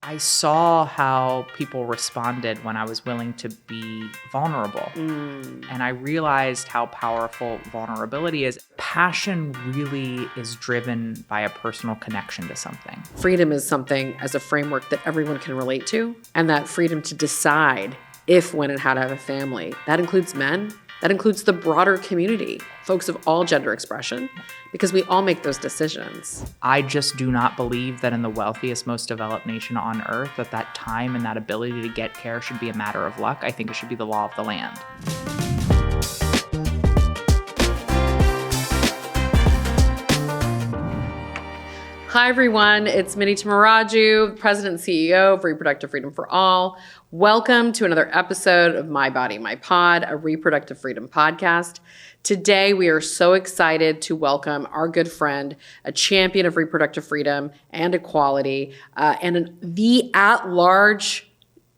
I saw how people responded when I was willing to be vulnerable. And I realized how powerful vulnerability is. Passion really is driven by a personal connection to something. Freedom is something as a framework that everyone can relate to, and that freedom to decide if, when, and how to have a family. That includes men. That includes the broader community, folks of all gender expression, because we all make those decisions. I just do not believe that in the wealthiest, most developed nation on earth, that time and that ability to get care should be a matter of luck. I think it should be the law of the land. Hi, everyone. It's Minnie Tamaraju, President and CEO of Reproductive Freedom for All. Welcome to another episode of My Body, My Pod, a reproductive freedom podcast. Today, we are so excited to welcome our good friend, a champion of reproductive freedom and equality, and the at-large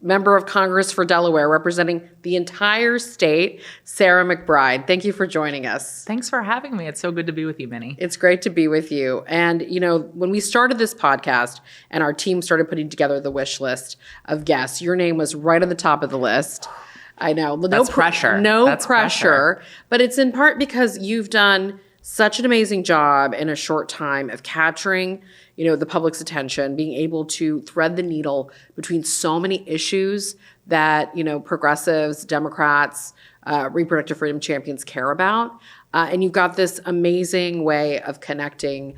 member of Congress for Delaware, representing the entire state, Sarah McBride. Thank you for joining us. Thanks for having me. It's so good to be with you, Minnie. It's great to be with you. And, you know, when we started this podcast and our team started putting together the wish list of guests, your name was right at the top of the list. I know. That's pressure. That's pressure. But it's in part because you've done such an amazing job in a short time of capturing, you know, the public's attention, being able to thread the needle between so many issues that, you know, progressives, Democrats, reproductive freedom champions care about. And you've got this amazing way of connecting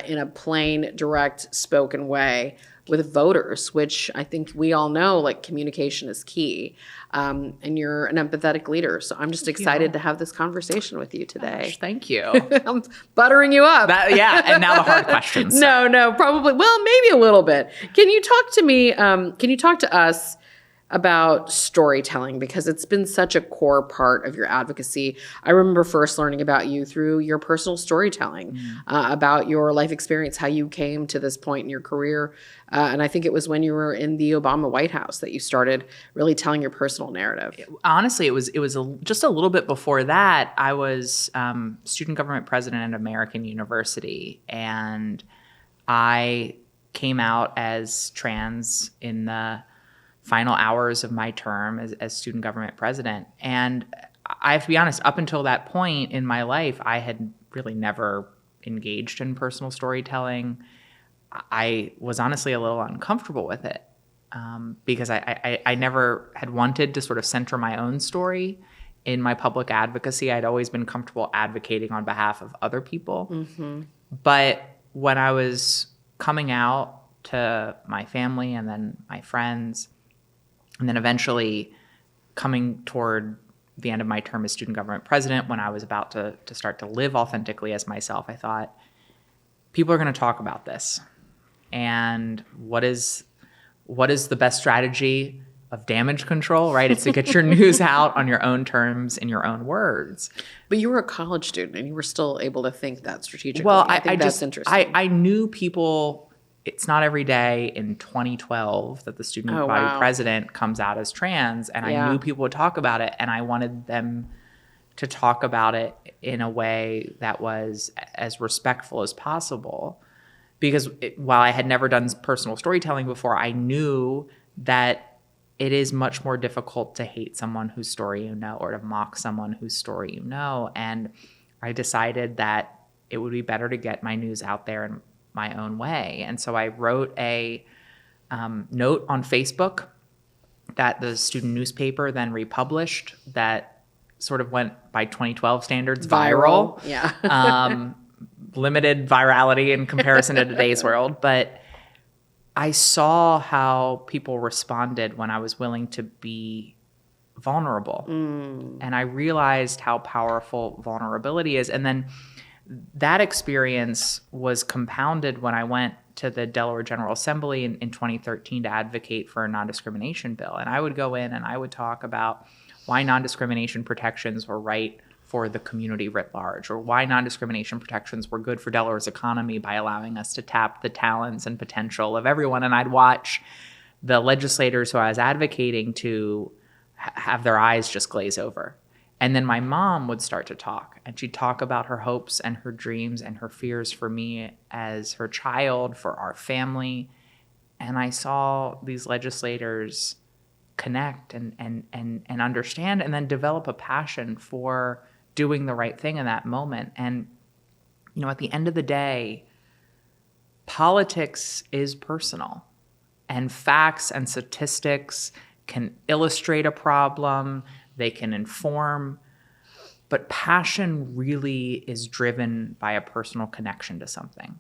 in a plain, direct, spoken way with voters, which I think we all know, like, communication is key. And you're an empathetic leader. So I'm just excited to have this conversation with you today. Gosh, thank you. I'm buttering you up. And now the hard questions. No, probably. Well, maybe a little bit. Can you talk to me, can you talk to us about storytelling? Because it's been such a core part of your advocacy. I remember first learning about you through your personal storytelling, about your life experience, how you came to this point in your career. And I think it was when you were in the Obama White House that you started really telling your personal narrative. Honestly, it was just a little bit before that. I was student government president at American University, and I came out as trans in the final hours of my term as student government president. And I have to be honest, up until that point in my life, I had really never engaged in personal storytelling. I was honestly a little uncomfortable with it because I never had wanted to sort of center my own story in my public advocacy. I'd always been comfortable advocating on behalf of other people. Mm-hmm. But when I was coming out to my family and then my friends, and then eventually coming toward the end of my term as student government president, when I was about to start to live authentically as myself, I thought, people are going to talk about this. And what is the best strategy of damage control, right? It's to get your news out on your own terms, in your own words. But you were a college student and you were still able to think that strategically. Well, I think that's interesting. I knew people. It's not every day in 2012 that the student body president comes out as trans, and I knew people would talk about it, and I wanted them to talk about it in a way that was as respectful as possible. Because while I had never done personal storytelling before, I knew that it is much more difficult to hate someone whose story you know, or to mock someone whose story you know. And I decided that it would be better to get my news out there in my own way. And so I wrote a note on Facebook that the student newspaper then republished that sort of went, by 2012 standards, viral. Yeah. Limited virality in comparison to today's world. But I saw how people responded when I was willing to be vulnerable. And I realized how powerful vulnerability is. And then that experience was compounded when I went to the Delaware General Assembly in 2013 to advocate for a non-discrimination bill. And I would go in and I would talk about why non-discrimination protections were right for the community writ large, or why non-discrimination protections were good for Delaware's economy by allowing us to tap the talents and potential of everyone. And I'd watch the legislators who I was advocating to have their eyes just glaze over. And then my mom would start to talk, and she'd talk about her hopes and her dreams and her fears for me as her child, for our family. and I saw these legislators connect and understand and then develop a passion for doing the right thing in that moment. And, at the end of the day, politics is personal, and facts and statistics can illustrate a problem, they can inform, but passion really is driven by a personal connection to something.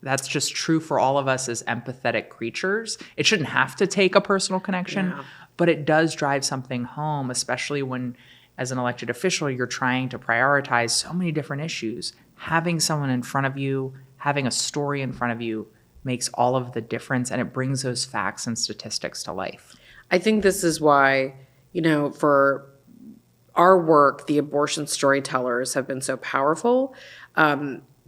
That's just true for all of us as empathetic creatures. It shouldn't have to take a personal connection, but it does drive something home, especially when, as an elected official, you're trying to prioritize so many different issues. Having someone in front of you, having a story in front of you makes all of the difference, and it brings those facts and statistics to life. I think this is why, for our work, the abortion storytellers have been so powerful.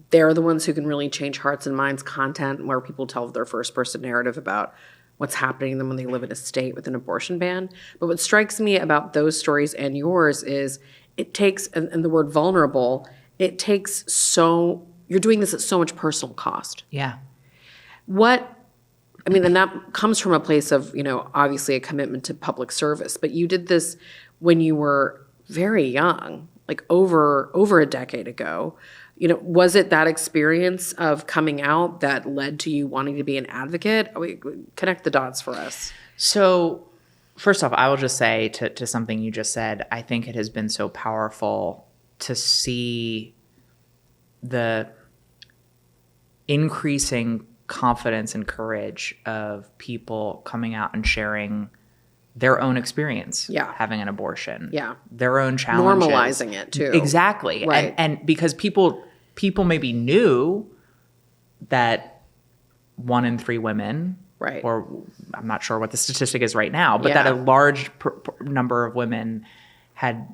They're the ones who can really change hearts and minds content, where people tell their first person narrative about what's happening to them when they live in a state with an abortion ban. But what strikes me about those stories and yours is it takes, and the word vulnerable, you're doing this at so much personal cost. Yeah. And that comes from a place of, obviously a commitment to public service, but you did this when you were very young, like over a decade ago. Was it that experience of coming out that led to you wanting to be an advocate? Connect the dots for us. So first off, I will just say to something you just said, I think it has been so powerful to see the increasing confidence and courage of people coming out and sharing their own experience having an abortion, their own challenges. Normalizing it too. Exactly. Right. And because people maybe knew that 1 in 3 women, right, or I'm not sure what the statistic is right now, but that a large number of women had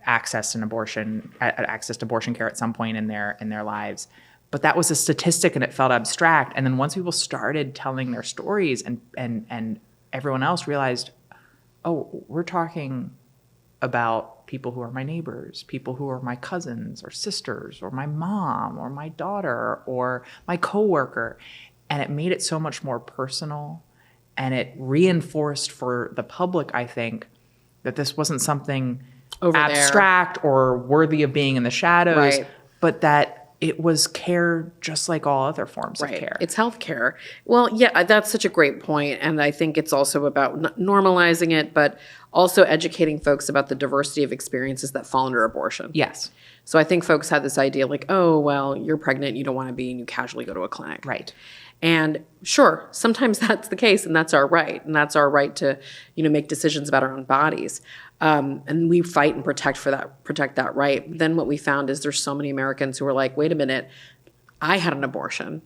access to abortion care at some point in their lives. But that was a statistic, and it felt abstract. And then once people started telling their stories, and everyone else realized, oh, we're talking about people who are my neighbors, people who are my cousins or sisters or my mom or my daughter or my coworker. And it made it so much more personal, and it reinforced for the public, I think, that this wasn't something over abstract there or worthy of being in the shadows, but that it was care just like all other forms of care. It's health care. Well, yeah, that's such a great point. And I think it's also about normalizing it, but also educating folks about the diversity of experiences that fall under abortion. Yes. So I think folks had this idea like, oh, well, you're pregnant, you don't want to be, and you casually go to a clinic. Right. And sure, sometimes that's the case, and that's our right. And that's our right to, make decisions about our own bodies. And we fight and protect that right. But then what we found is there's so many Americans who are like, wait a minute, I had an abortion,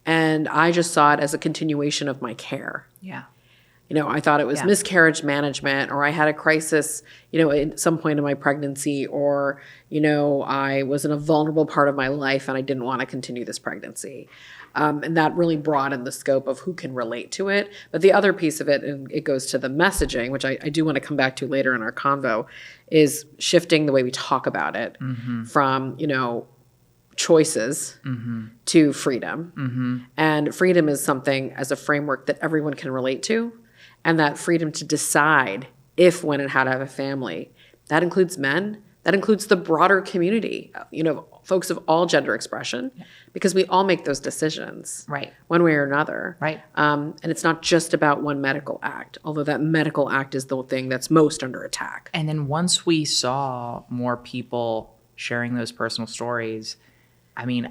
and I just saw it as a continuation of my care. Yeah. I thought it was miscarriage management, or I had a crisis, at some point in my pregnancy, or, I was in a vulnerable part of my life and I didn't want to continue this pregnancy. And that really broadened the scope of who can relate to it. But the other piece of it, and it goes to the messaging, which I do want to come back to later in our convo, is shifting the way we talk about it from, choices to freedom. And freedom is something as a framework that everyone can relate to. And that freedom to decide if, when, and how to have a family. That includes men. That includes the broader community, folks of all gender expression, because we all make those decisions, right, one way or another. Right. And it's not just about one medical act, although that medical act is the thing that's most under attack. And then once we saw more people sharing those personal stories, I mean,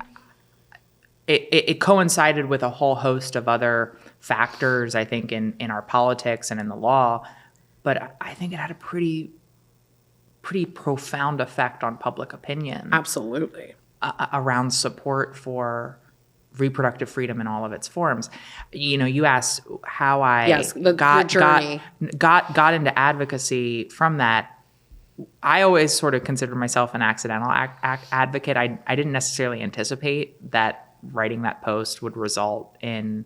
it coincided with a whole host of other factors, I think, in our politics and in the law. But I think it had a pretty profound effect on public opinion. Absolutely. Around support for reproductive freedom in all of its forms. You asked how I got into advocacy from that. I always sort of considered myself an accidental advocate. I didn't necessarily anticipate that writing that post would result in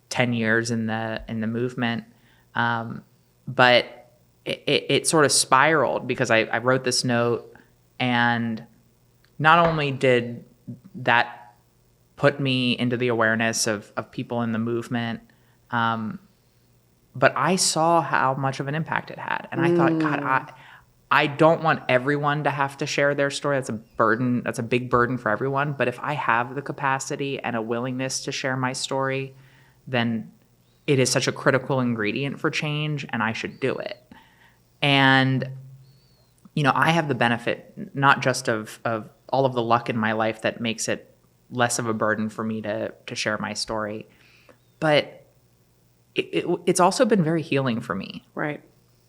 10 years in the movement. But it sort of spiraled because I wrote this note, and not only did that put me into the awareness of people in the movement, But I saw how much of an impact it had. And I thought, God, I don't want everyone to have to share their story. That's a burden. That's a big burden for everyone. But if I have the capacity and a willingness to share my story, then it is such a critical ingredient for change, and I should do it. And, I have the benefit not just of all of the luck in my life that makes it less of a burden for me to share my story, but it's also been very healing for me. Right.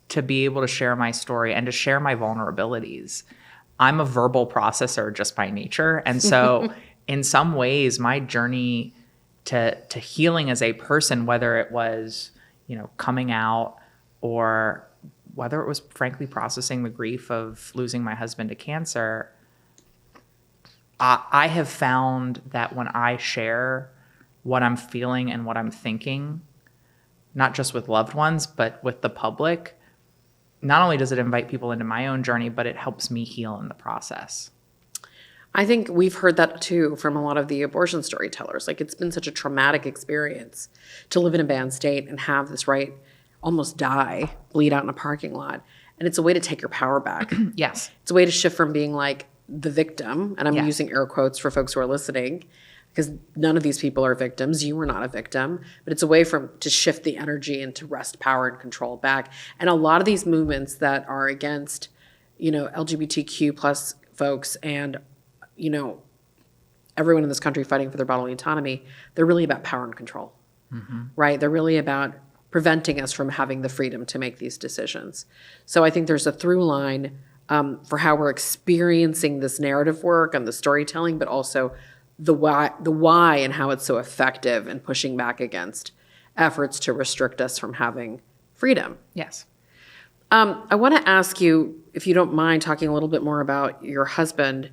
To be able to share my story and to share my vulnerabilities. I'm a verbal processor just by nature. And so in some ways, my journey to healing as a person, whether it was, coming out or whether it was frankly processing the grief of losing my husband to cancer, I have found that when I share what I'm feeling and what I'm thinking, not just with loved ones, but with the public, not only does it invite people into my own journey, but it helps me heal in the process. I think we've heard that too from a lot of the abortion storytellers. Like, it's been such a traumatic experience to live in a banned state and have this almost die, bleed out in a parking lot. And it's a way to take your power back. Yes. It's a way to shift from being like the victim, and I'm Yes. using air quotes for folks who are listening, because none of these people are victims. You were not a victim, but it's a way to shift the energy and to wrest power and control back. And a lot of these movements that are against, LGBTQ plus folks and, everyone in this country fighting for their bodily autonomy, they're really about power and control, right? They're really about preventing us from having the freedom to make these decisions. So I think there's a through line for how we're experiencing this narrative work and the storytelling, but also the why and how it's so effective in pushing back against efforts to restrict us from having freedom. Yes. I want to ask you, if you don't mind, talking a little bit more about your husband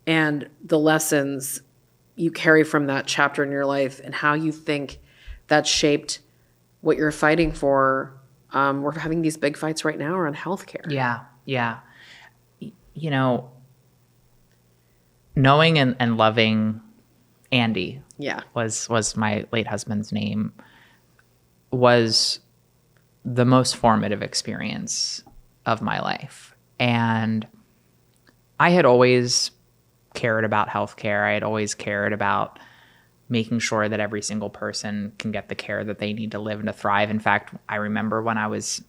and the lessons you carry from that chapter in your life and how you think that shaped what you're fighting for. We're having these big fights right now around healthcare. Yeah. Knowing and loving Andy was my late husband's name, was the most formative experience of my life. And I had always cared about healthcare. I had always cared about making sure that every single person can get the care that they need to live and to thrive. In fact, I remember when I was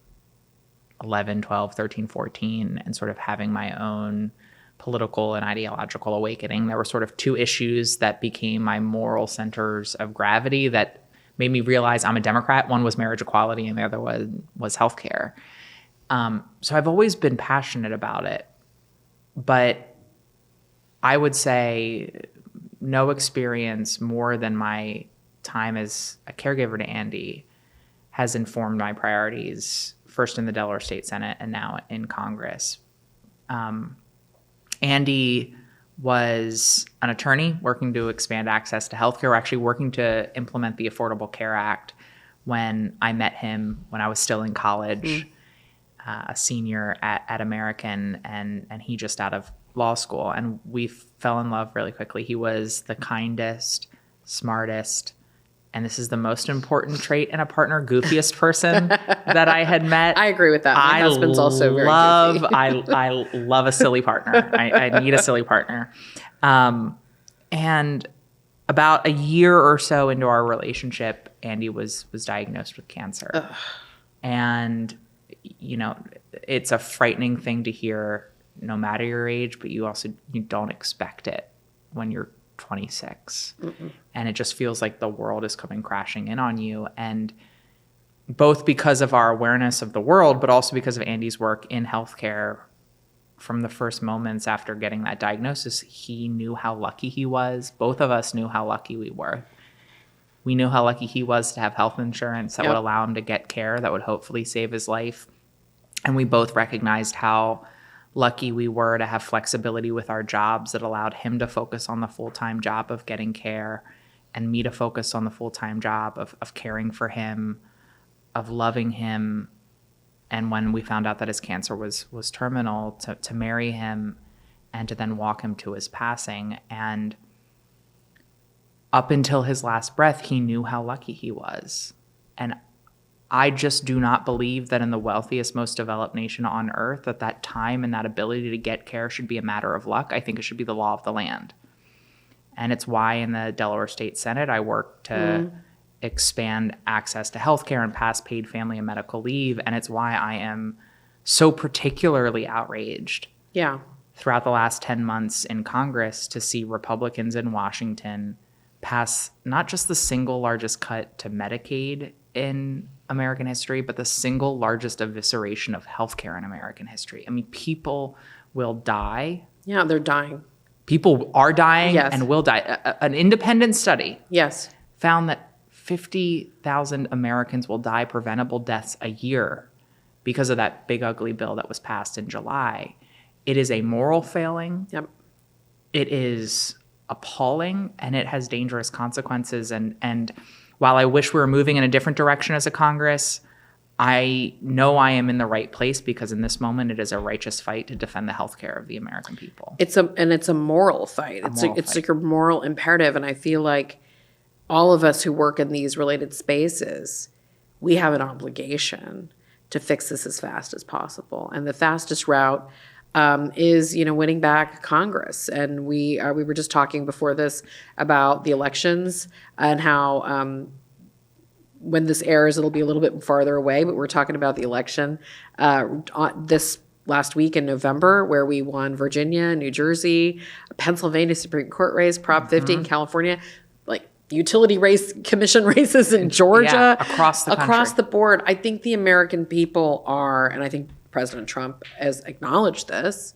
11, 12, 13, 14, and sort of having my own political and ideological awakening, there were sort of two issues that became my moral centers of gravity that made me realize I'm a Democrat. One was marriage equality and the other was healthcare. So I've always been passionate about it. But I would say no experience more than my time as a caregiver to Andy has informed my priorities, first in the Delaware State Senate and now in Congress. Andy was an attorney working to expand access to healthcare. We're actually working to implement the Affordable Care Act when I met him when I was still in college, a senior at American, and he just out of law school. And we fell in love really quickly. He was the kindest, smartest, and this is the most important trait in a partner, goofiest person that I had met. I agree with that. My husband's also very goofy. I love a silly partner. I need a silly partner. And about a year or so into our relationship, Andy was diagnosed with cancer. Ugh. And, it's a frightening thing to hear no matter your age, but you don't expect it when you're 26. Mm-mm. And it just feels like the world is coming crashing in on you. And both because of our awareness of the world, but also because of Andy's work in healthcare, from the first moments after getting that diagnosis, he knew how lucky he was. Both of us knew how lucky we were. We knew how lucky he was to have health insurance that would allow him to get care that would hopefully save his life. And we both recognized how lucky we were to have flexibility with our jobs that allowed him to focus on the full-time job of getting care and me to focus on the full-time job of caring for him, of loving him. And when we found out that his cancer was terminal, to marry him and to then walk him to his passing. And up until his last breath, he knew how lucky he was. And I just do not believe that in the wealthiest, most developed nation on earth, that time and that ability to get care should be a matter of luck. I think it should be the law of the land. And it's why in the Delaware State Senate, I work to expand access to healthcare and pass paid family and medical leave. And it's why I am so particularly outraged throughout the last 10 months in Congress to see Republicans in Washington pass not just the single largest cut to Medicaid in American history, but the single largest evisceration of healthcare in American history. I mean, people will die. Yeah, they're dying. People are dying and will die. An independent study found that 50,000 Americans will die preventable deaths a year because of that big ugly bill that was passed in July. It is a moral failing. It is appalling, and it has dangerous consequences. And while I wish we were moving in a different direction as a Congress, I know I am in the right place because in this moment it is a righteous fight to defend the healthcare of the American people. It's a moral fight. It's like a moral imperative, and I feel like all of us who work in these related spaces, we have an obligation to fix this as fast as possible. And the fastest route is, winning back Congress. And we were just talking before this about the elections and how when this airs, it'll be a little bit farther away. But we're talking about the election this last week in November, where we won Virginia, New Jersey, Pennsylvania Supreme Court race, Prop 50 in California, like utility commission races in Georgia, across the country. Across the board. I think the American people are, and I think President Trump has acknowledged this,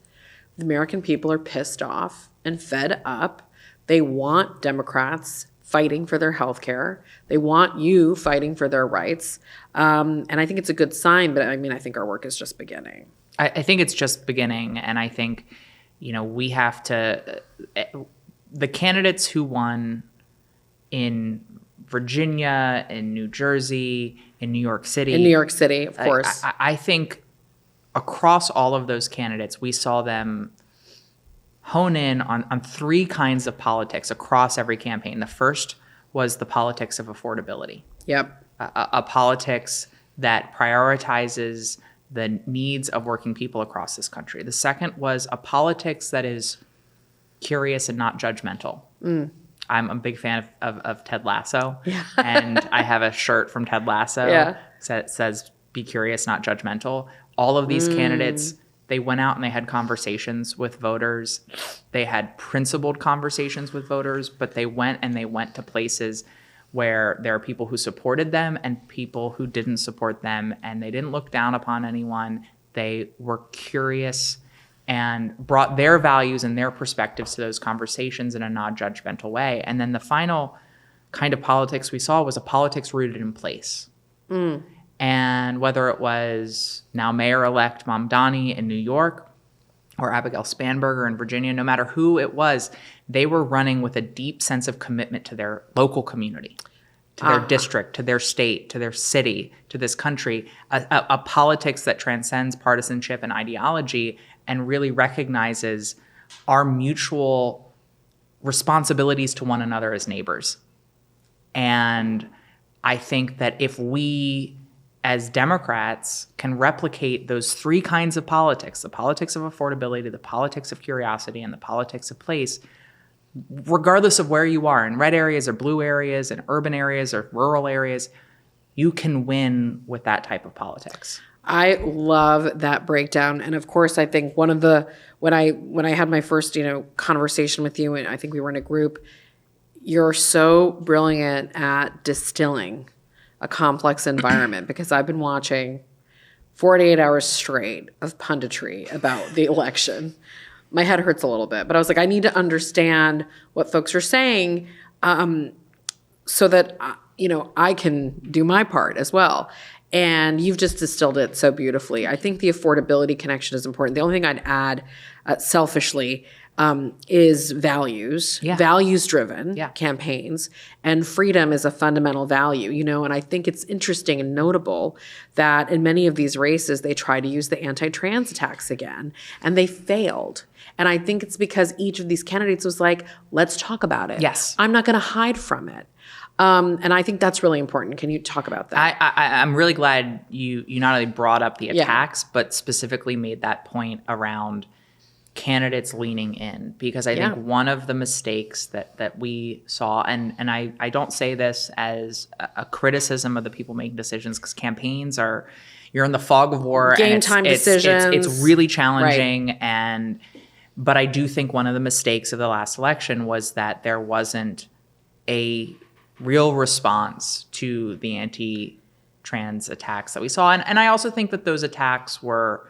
the American people are pissed off and fed up. They want Democrats fighting for their health care. They want you fighting for their rights. And I think it's a good sign, but I think our work is just beginning. I think it's just beginning. And I think, we have to, the candidates who won in Virginia, in New Jersey, in New York City. In New York City, of course. I think across all of those candidates, we saw them hone in on three kinds of politics across every campaign. The first was the politics of affordability. A politics that prioritizes the needs of working people across this country. The second was a politics that is curious and not judgmental. I'm a big fan of Ted Lasso, and I have a shirt from Ted Lasso that says, "Be curious, not judgmental." All of these candidates, they went out and they had conversations with voters. They had principled conversations with voters, but they went to places where there are people who supported them and people who didn't support them, and they didn't look down upon anyone. They were curious and brought their values and their perspectives to those conversations in a non-judgmental way. And then the final kind of politics we saw was a politics rooted in place. And whether it was now Mayor-elect Mamdani in New York or Abigail Spanberger in Virginia, no matter who it was, they were running with a deep sense of commitment to their local community, to their district, to their state, to their city, to this country, a politics that transcends partisanship and ideology and really recognizes our mutual responsibilities to one another as neighbors. And I think that if we, as Democrats, can replicate those three kinds of politics, the politics of affordability, the politics of curiosity, and the politics of place, regardless of where you are, in red areas or blue areas, in urban areas or rural areas, you can win with that type of politics. I love that breakdown. And of course, I think one of the, when I had my first, conversation with you, and I think we were in a group, you're so brilliant at distilling a complex environment, because I've been watching 48 hours straight of punditry about the election. My head hurts a little bit, but I was like, I need to understand what folks are saying so that, I can do my part as well. And you've just distilled it so beautifully. I think the affordability connection is important. The only thing I'd add selfishly is values, values-driven campaigns, and freedom is a fundamental value, and I think it's interesting and notable that in many of these races, they try to use the anti-trans attacks again, and they failed. And I think it's because each of these candidates was like, let's talk about it. Yes. I'm not going to hide from it. And I think that's really important. Can you talk about that? I'm really glad you not only brought up the attacks, but specifically made that point around candidates leaning in, because I think one of the mistakes that we saw, and I don't say this as a criticism of the people making decisions, because campaigns you're in the fog of war, game and time decisions. It's really challenging, but I do think one of the mistakes of the last election was that there wasn't a real response to the anti-trans attacks that we saw, and I also think that those attacks were.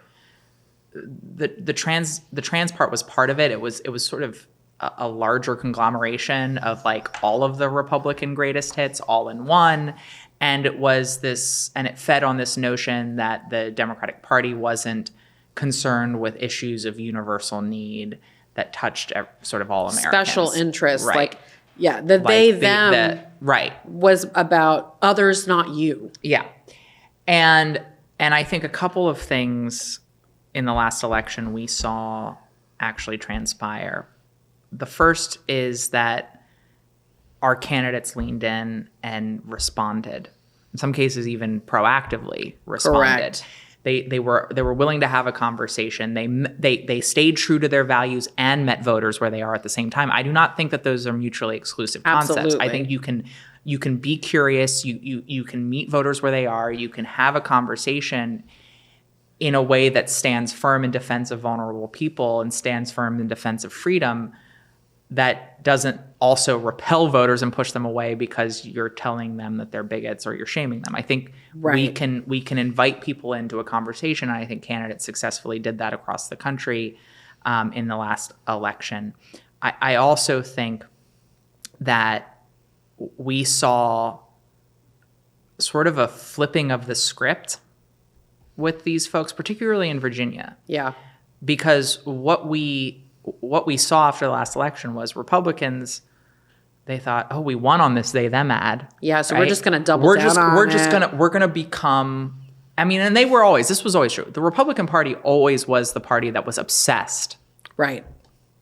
The trans part was part of it. It was sort of a larger conglomeration of like all of the Republican greatest hits all in one. And it fed on this notion that the Democratic Party wasn't concerned with issues of universal need that touched sort of all Americans. Special interests, right. them right. was about others, not you. Yeah. And I think a couple of things in the last election we saw actually transpire. The first is that our candidates leaned in and responded. In some cases, even proactively responded. Correct. They were willing to have a conversation. They stayed true to their values and met voters where they are at the same time. I do not think that those are mutually exclusive concepts. Absolutely. I think you can be curious. You can meet voters where they are. You can have a conversation in a way that stands firm in defense of vulnerable people and stands firm in defense of freedom, that doesn't also repel voters and push them away because you're telling them that they're bigots or you're shaming them. I think we can invite people into a conversation, and I think candidates successfully did that across the country in the last election. I also think that we saw sort of a flipping of the script with these folks, particularly in Virginia. Yeah. Because what we saw after the last election was Republicans, they thought, oh, we won on this they-them ad. Yeah, so right? we're just going to double down on it. We're going to become, I mean, and this was always true. The Republican Party always was the party that was obsessed. Right.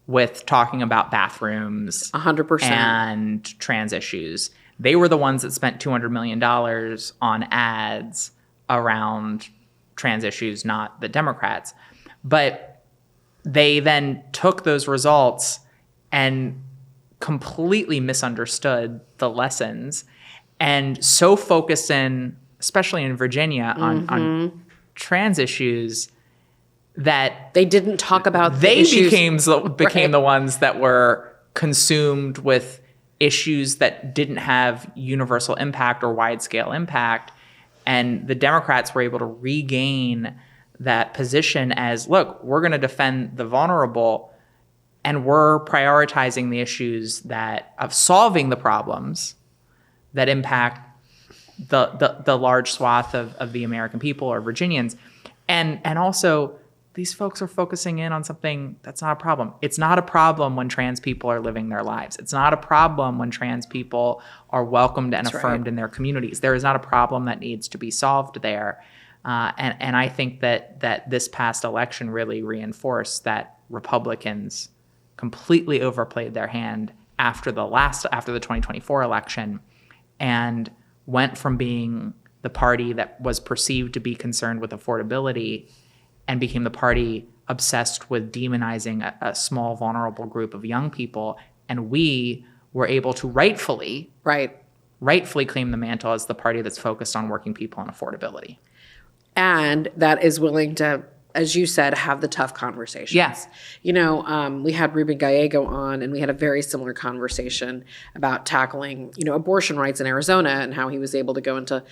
With talking about bathrooms. 100%. And trans issues. They were the ones that spent $200 million on ads around trans issues, not the Democrats. But they then took those results and completely misunderstood the lessons, and so focused in, especially in Virginia, on trans issues that they didn't talk about they issues. became the ones that were consumed with issues that didn't have universal impact or wide-scale impact. And the Democrats were able to regain that position as, look, we're going to defend the vulnerable, and we're prioritizing the issues of solving the problems that impact the large swath of the American people or Virginians. And also, these folks are focusing in on something that's not a problem. It's not a problem when trans people are living their lives. It's not a problem when trans people are welcomed and affirmed in their communities. There is not a problem that needs to be solved there. And I think that this past election really reinforced that Republicans completely overplayed their hand after the 2024 election, and went from being the party that was perceived to be concerned with affordability and became the party obsessed with demonizing a small, vulnerable group of young people. And we were able to rightfully claim the mantle as the party that's focused on working people and affordability. And that is willing to, as you said, have the tough conversations. Yes. You know, we had Ruben Gallego on, and we had a very similar conversation about tackling, abortion rights in Arizona, and how he was able to go into,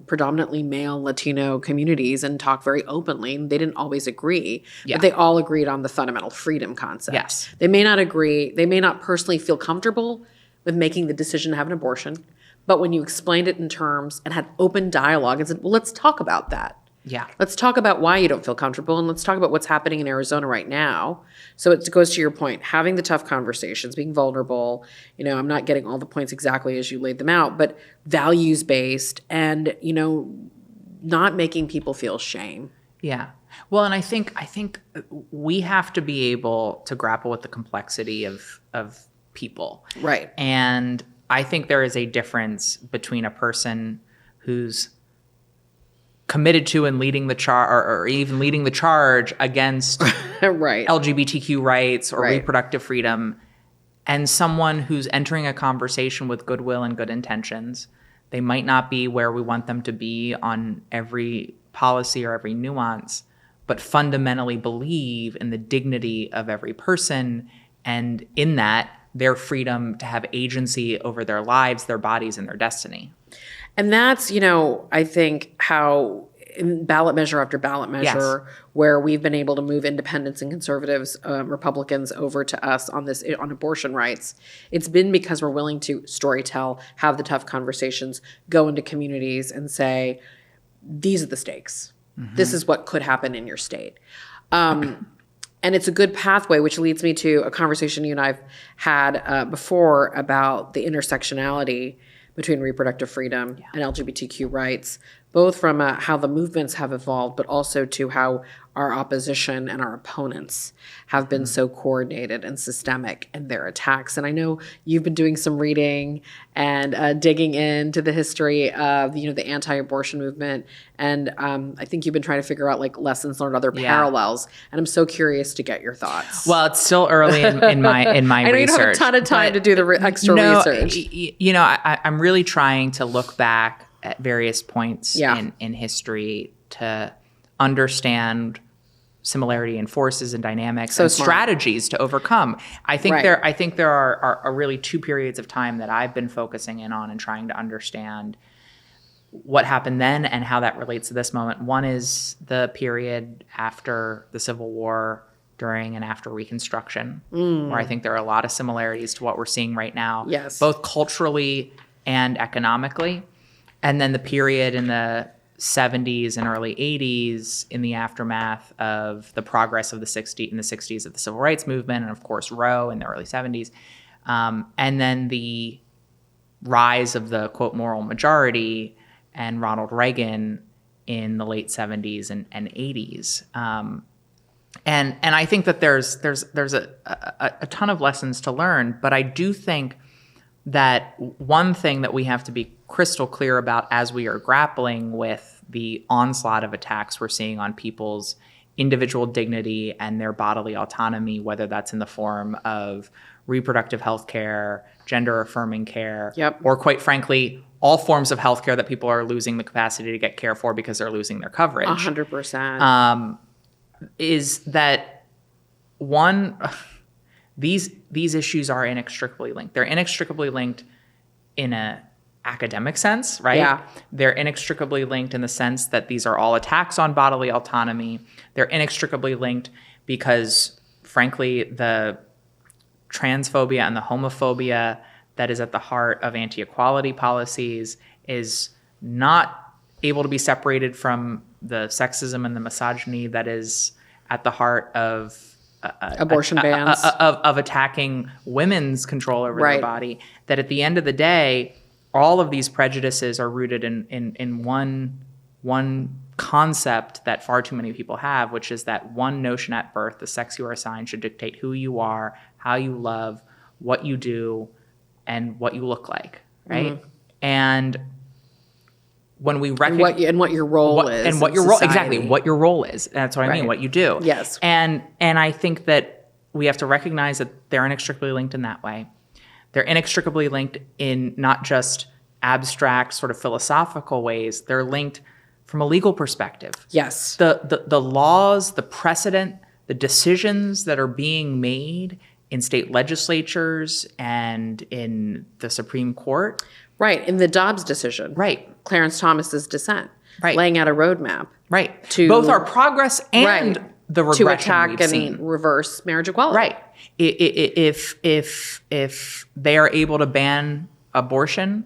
predominantly male Latino communities and talk very openly. They didn't always agree, but they all agreed on the fundamental freedom concept. Yes. They may not agree. They may not personally feel comfortable with making the decision to have an abortion. But when you explained it in terms and had open dialogue and said, well, let's talk about that. Yeah. Let's talk about why you don't feel comfortable, and let's talk about what's happening in Arizona right now. So it goes to your point, having the tough conversations, being vulnerable. I'm not getting all the points exactly as you laid them out, but values-based and, not making people feel shame. Yeah. Well, and I think we have to be able to grapple with the complexity of people. Right. And I think there is a difference between a person who's committed to and leading the charge, or even leading the charge against right. LGBTQ rights or Right. reproductive freedom, and someone who's entering a conversation with goodwill and good intentions. They might not be where we want them to be on every policy or every nuance, but fundamentally believe in the dignity of every person, and in that, their freedom to have agency over their lives, their bodies, and their destiny. And that's, I think how in ballot measure after ballot measure, where we've been able to move independents and conservatives, Republicans over to us on abortion rights, it's been because we're willing to storytell, have the tough conversations, go into communities and say, these are the stakes. Mm-hmm. This is what could happen in your state. And it's a good pathway, which leads me to a conversation you and I've had before about the intersectionality between reproductive freedom and LGBTQ rights, both from how the movements have evolved, but also to how our opposition and our opponents have been so coordinated and systemic in their attacks. And I know you've been doing some reading and digging into the history of the anti-abortion movement, and I think you've been trying to figure out lessons learned, other parallels. And I'm so curious to get your thoughts. Well, it's still early in my I know research. You don't have a ton of time to do the extra research. I'm really trying to look back at various points in history to understand similarity in forces and dynamics and strategies to overcome. I think there are really two periods of time that I've been focusing in on and trying to understand what happened then and how that relates to this moment. One is the period after the Civil War, during and after Reconstruction, where I think there are a lot of similarities to what we're seeing right now, both culturally and economically. And then the period in the 70s and early 80s in the aftermath of the progress of the 60s of the civil rights movement, and of course Roe in the early 70s, and then the rise of the quote moral majority and Ronald Reagan in the late 70s and 80s. And I think that there's a ton of lessons to learn, but I do think that one thing that we have to be crystal clear about as we are grappling with the onslaught of attacks we're seeing on people's individual dignity and their bodily autonomy, whether that's in the form of reproductive health care, gender affirming care, or quite frankly, all forms of health care that people are losing the capacity to get care for because they're losing their coverage. 100%. Is that one, these issues are inextricably linked. They're inextricably linked in a academic sense, right? Yeah. They're inextricably linked in the sense that these are all attacks on bodily autonomy. They're inextricably linked because, frankly, the transphobia and the homophobia that is at the heart of anti-equality policies is not able to be separated from the sexism and the misogyny that is at the heart of abortion bans, of attacking women's control over their body. That at the end of the day, all of these prejudices are rooted in one concept that far too many people have, which is that one notion at birth: the sex you are assigned should dictate who you are, how you love, what you do, and what you look like, right? Mm-hmm. And when we recognize what your role is, and what your role exactly what your role is, that's what I mean. What you do, yes. And I think that we have to recognize that they're inextricably linked in that way. They're inextricably linked in not just abstract, sort of philosophical ways. They're linked from a legal perspective. Yes, the laws, the precedent, the decisions that are being made in state legislatures and in the Supreme Court. Right, in the Dobbs decision. Right. Clarence Thomas's dissent. Right. Laying out a roadmap. Right. To both our progress and the regression to attack we've and seen. Reverse marriage equality. Right. If they are able to ban abortion,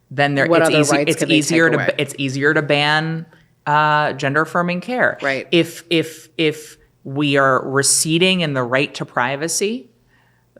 then it's easier to ban gender affirming care. Right. If we are receding in the right to privacy,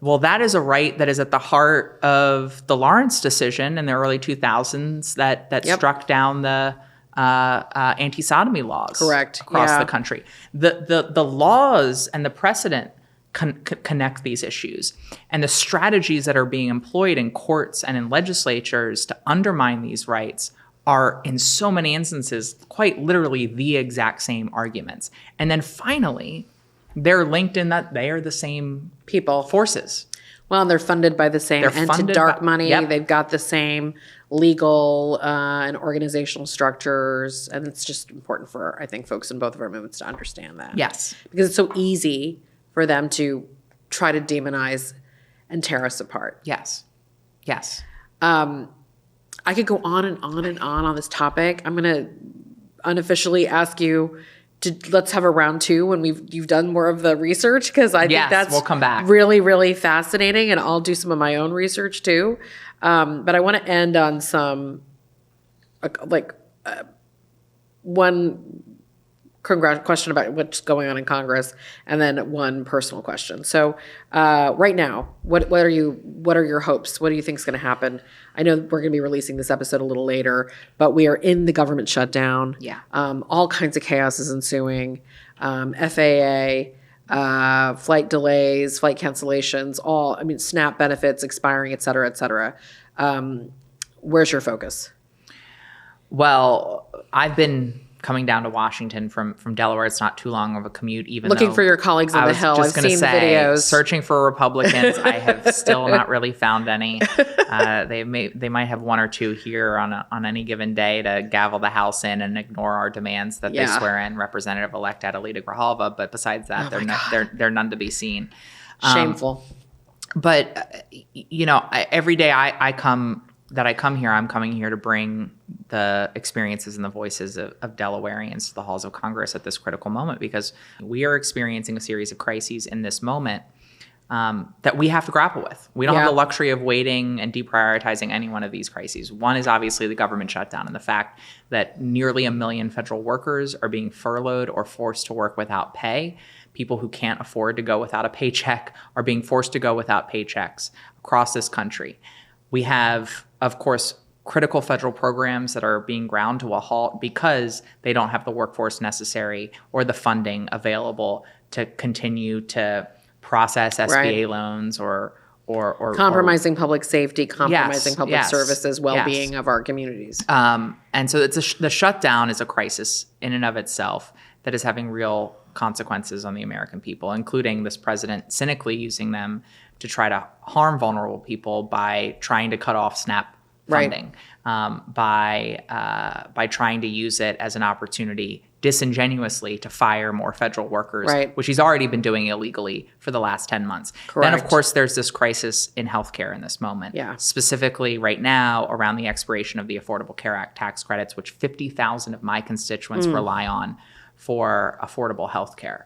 well, that is a right that is at the heart of the Lawrence decision in the early 2000s that struck down the anti-sodomy laws across the country. The laws and the precedent connect these issues. And the strategies that are being employed in courts and in legislatures to undermine these rights are, in so many instances, quite literally the exact same arguments. And then finally, they're linked in that they are the same people, forces. Well, and they're funded by the same dark money. Yep. They've got the same legal and organizational structures. And it's just important for, I think, folks in both of our movements to understand that. Yes. Because it's so easy for them to try to demonize and tear us apart. Yes. Yes. I could go on and on and on this topic. I'm going to unofficially ask you to let's have a round 2 when you've done more of the research, because I think that's we'll come back. Really, really fascinating, and I'll do some of my own research too. But I want to end on some one question about what's going on in Congress, and then one personal question. So right now, what are your hopes? What do you think is going to happen? I know we're going to be releasing this episode a little later, but we are in the government shutdown. Yeah. All kinds of chaos is ensuing. FAA, flight delays, flight cancellations, SNAP benefits expiring, et cetera, et cetera. Where's your focus? Well, I've been coming down to Washington from Delaware. It's not too long of a commute, even looking for your colleagues on the Hill. I've seen videos. Searching for Republicans. I have still not really found any. They might have one or two here on any given day to gavel the House in and ignore our demands that they swear in Representative-elect Adelita Grijalva. But besides that, they're none to be seen. Shameful. But every day I come here, I'm coming here to bring the experiences and the voices of Delawareans to the halls of Congress at this critical moment, because we are experiencing a series of crises in this moment that we have to grapple with. We don't have the luxury of waiting and deprioritizing any one of these crises. One is obviously the government shutdown and the fact that nearly 1 million federal workers are being furloughed or forced to work without pay. People who can't afford to go without a paycheck are being forced to go without paychecks across this country. We have, of course, critical federal programs that are being ground to a halt because they don't have the workforce necessary or the funding available to continue to process SBA loans or compromising public safety, compromising public services, well-being of our communities. And so the shutdown is a crisis in and of itself that is having real consequences on the American people, including this president cynically using them to try to harm vulnerable people by trying to cut off SNAP funding, by trying to use it as an opportunity disingenuously to fire more federal workers, which he's already been doing illegally for the last 10 months. Correct. Then, of course, there's this crisis in healthcare in this moment, specifically right now around the expiration of the Affordable Care Act tax credits, which 50,000 of my constituents rely on for affordable healthcare.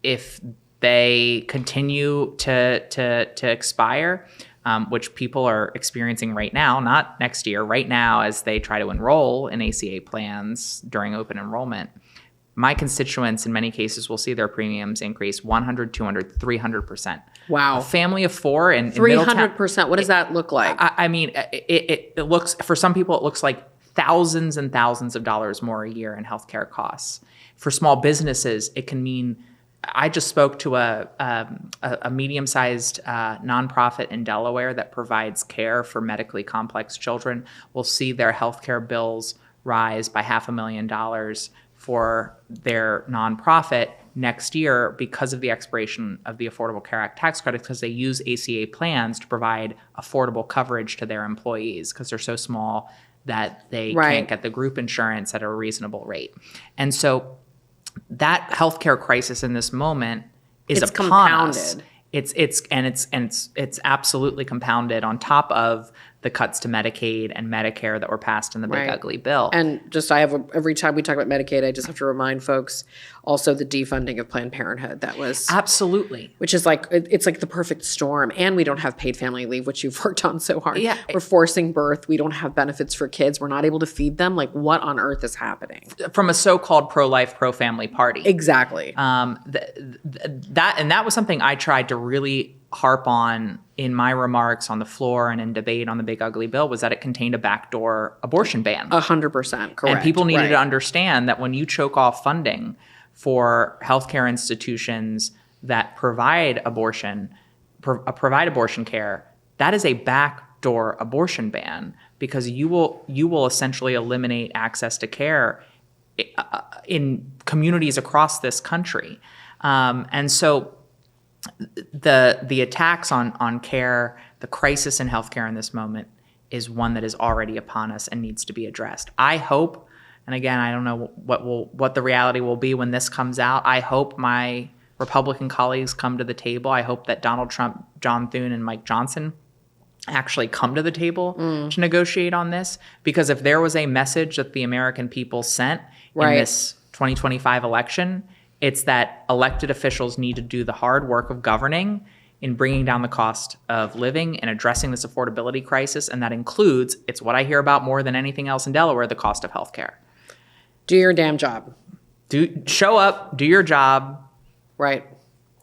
If they continue to expire, which people are experiencing right now, not next year, right now as they try to enroll in ACA plans during open enrollment, my constituents in many cases will see their premiums increase 100, 200, 300%. Wow. A family of 4 in 300%. What does that look like? It looks, for some people, it looks like thousands and thousands of dollars more a year in healthcare costs. For small businesses, it can mean, I just spoke to a medium-sized nonprofit in Delaware that provides care for medically complex children. Will see their healthcare bills rise by $500,000 for their nonprofit next year because of the expiration of the Affordable Care Act tax credits, because they use ACA plans to provide affordable coverage to their employees because they're so small that they can't get the group insurance at a reasonable rate. And so that healthcare crisis in this moment is upon us. It's absolutely compounded on top of the cuts to Medicaid and Medicare that were passed in the big ugly bill. And every time we talk about Medicaid, I just have to remind folks also the defunding of Planned Parenthood. That was absolutely, which is it's like the perfect storm. And we don't have paid family leave, which you've worked on so hard. Yeah. We're forcing birth. We don't have benefits for kids. We're not able to feed them. Like, what on earth is happening? From a so-called pro-life, pro-family party. Exactly. That was something I tried to really harp on in my remarks on the floor and in debate on the big ugly bill, was that it contained a backdoor abortion ban. 100%, correct. And people needed to understand that when you choke off funding for healthcare institutions that provide abortion care, that is a backdoor abortion ban, because you will essentially eliminate access to care in communities across this country. And so the attacks on care, the crisis in healthcare in this moment, is one that is already upon us and needs to be addressed. I hope, and again, I don't know what the reality will be when this comes out. I hope my Republican colleagues come to the table. I hope that Donald Trump, John Thune, and Mike Johnson actually come to the table to negotiate on this. Because if there was a message that the American people sent in this 2025 election, it's that elected officials need to do the hard work of governing in bringing down the cost of living and addressing this affordability crisis. And that includes, it's what I hear about more than anything else in Delaware, the cost of healthcare. Do your damn job. Show up, do your job. Right.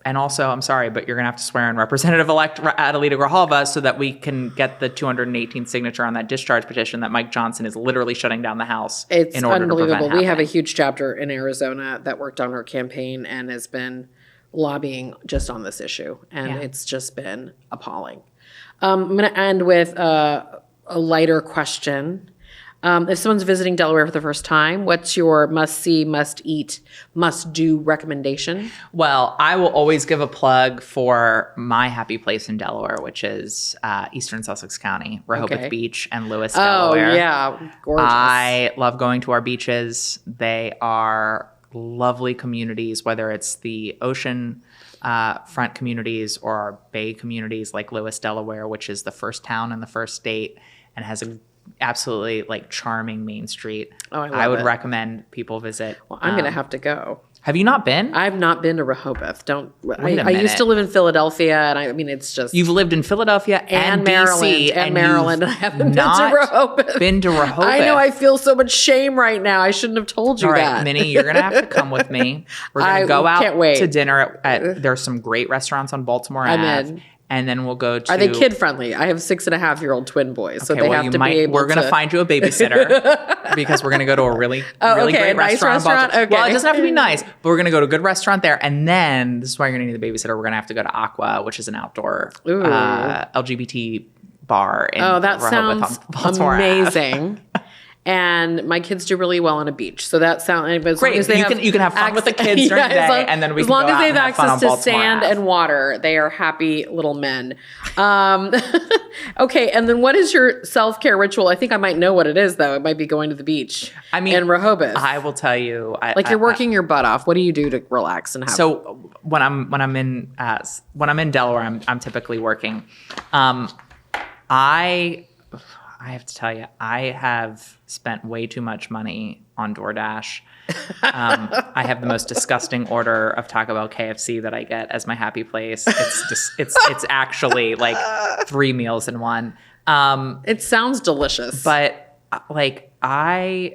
And also, I'm sorry, but you're going to have to swear in Representative-elect Adelita Grijalva so that we can get the 218th signature on that discharge petition that Mike Johnson is literally shutting down the House in order to prevent happening. We have a huge chapter in Arizona that worked on her campaign and has been lobbying just on this issue. And it's just been appalling. I'm going to end with a lighter question. If someone's visiting Delaware for the first time, what's your must-see, must-eat, must-do recommendation? Well, I will always give a plug for my happy place in Delaware, which is Eastern Sussex County, Rehoboth Beach and Lewis, Delaware. Oh, yeah. Gorgeous. I love going to our beaches. They are lovely communities, whether it's the ocean front communities or our bay communities like Lewis, Delaware, which is the first town in the first state and has a absolutely charming Main Street. Oh, I would recommend people visit. Well, I'm going to have to go. Have you not been? I've not been to Rehoboth. I used to live in Philadelphia, and I mean, it's just... You've lived in Philadelphia and Maryland, DC, and Maryland, and I haven't been to Rehoboth. Been to Rehoboth. I know, I feel so much shame right now. I shouldn't have told you All right, that. Minnie, you're going to have to come with me. We're going to go out to dinner there's some great restaurants on Baltimore Ave. I'm in. And then we'll go to... Are they kid-friendly? I have 6.5-year-old twin boys, so they have to be able to... We're going to find you a babysitter because we're going to go to a really great nice restaurant. Okay. Well, it doesn't have to be nice, but we're going to go to a good restaurant there. And then, this is why you're going to need a babysitter, we're going to have to go to Aqua, which is an outdoor LGBT bar in that Rehoboth, sounds amazing. And my kids do really well on a beach, so that sounds great. You can have fun with the kids during the day, and then we can go out and have fun on Baltimore Ave. As long as they have access to sand and water, they are happy little men. Okay, and then what is your self-care ritual? I think I might know what it is, though. It might be going to the beach. I mean, in Rehoboth. I will tell you, you're working your butt off. What do you do to relax and have? So when I'm in Delaware, I'm typically working. I have to tell you, I have spent way too much money on DoorDash. I have the most disgusting order of Taco Bell KFC that I get as my happy place. It's actually 3 meals in one. It sounds delicious. But I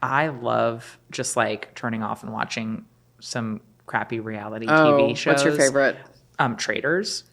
love just turning off and watching some crappy reality TV shows. What's your favorite? Traitors.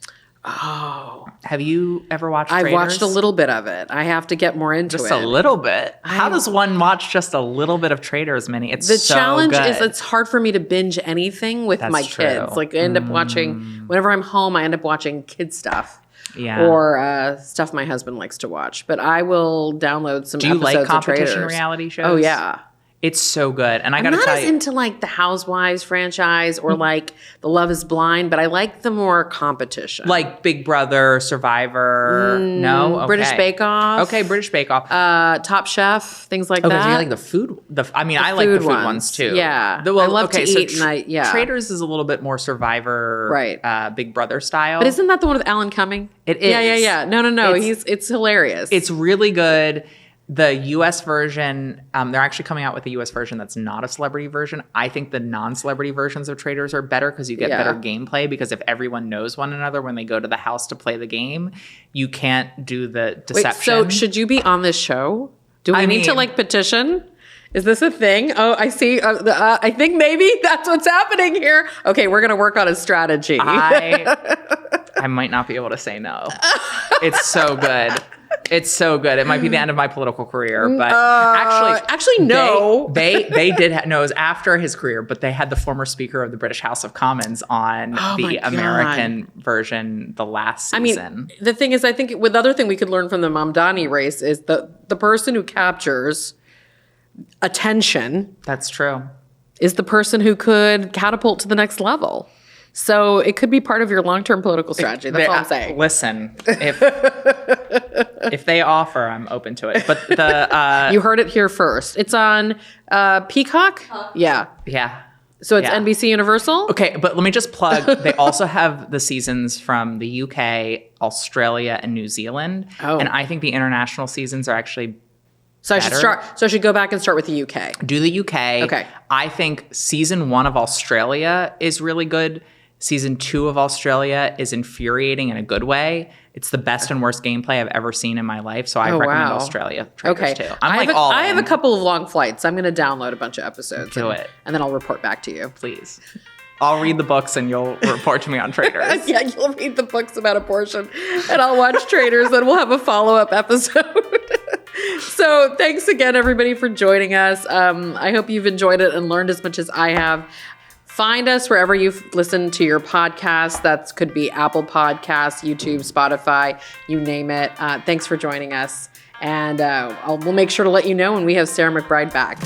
Oh. Have you ever watched Traitors? I've watched a little bit of it. I have to get more into it. Just a little bit? How does one watch just a little bit of Traitors, Minnie? It's so good. The challenge is it's hard for me to binge anything with my kids. I end up watching, whenever I'm home, I end up watching kid stuff. Yeah. Or stuff my husband likes to watch. But I will download some episodes of Traitors. Do you like competition reality shows? Oh, yeah. It's so good. And I got to tell you. I'm not as into the Housewives franchise or The Love is Blind, but I like the more competition. Like Big Brother, Survivor. No? Okay. British Bake Off. Okay, British Bake Off. Top Chef, things like that. Okay, so you like the food? I like the food ones too. Yeah. I love to eat. Traitors is a little bit more Survivor, Big Brother style. But isn't that the one with Alan Cumming? It is. Yeah. No. It's hilarious. It's really good. The U.S. version, they're actually coming out with a U.S. version that's not a celebrity version. I think the non-celebrity versions of Traitors are better because you get better gameplay, because if everyone knows one another when they go to the house to play the game, you can't do the deception. Wait, so should you be on this show? Do we need to petition? Is this a thing? Oh, I see. I think maybe that's what's happening here. Okay, we're going to work on a strategy. I might not be able to say no. It's so good. It's so good. It might be the end of my political career, but actually, no. They did. No, it was after his career, but they had the former Speaker of the British House of Commons on the American version the last season. I mean, the thing is, I think the other thing we could learn from the Mamdani race is the person who captures attention. That's true. Is the person who could catapult to the next level. So it could be part of your long-term political strategy. That's all I'm saying. Listen, if they offer, I'm open to it. But you heard it here first. It's on Peacock? Yeah. Yeah. So it's NBC Universal? Okay, but let me just plug. They also have the seasons from the UK, Australia, and New Zealand. Oh. And I think the international seasons are actually So I should go back and start with the UK. Do the UK. Okay. I think season 1 of Australia is really good. Season 2 of Australia is infuriating in a good way. It's the best and worst gameplay I've ever seen in my life. So I recommend Australia Traitors too. I have a couple of long flights. I'm going to download a bunch of episodes. Do it. And then I'll report back to you. Please. I'll read the books and you'll report to me on Traitors. Yeah, you'll read the books about abortion and I'll watch Traitors and we'll have a follow-up episode. So thanks again, everybody, for joining us. I hope you've enjoyed it and learned as much as I have. Find us wherever you've listened to your podcast. That could be Apple Podcasts, YouTube, Spotify, you name it. Thanks for joining us. And we'll make sure to let you know when we have Sarah McBride back.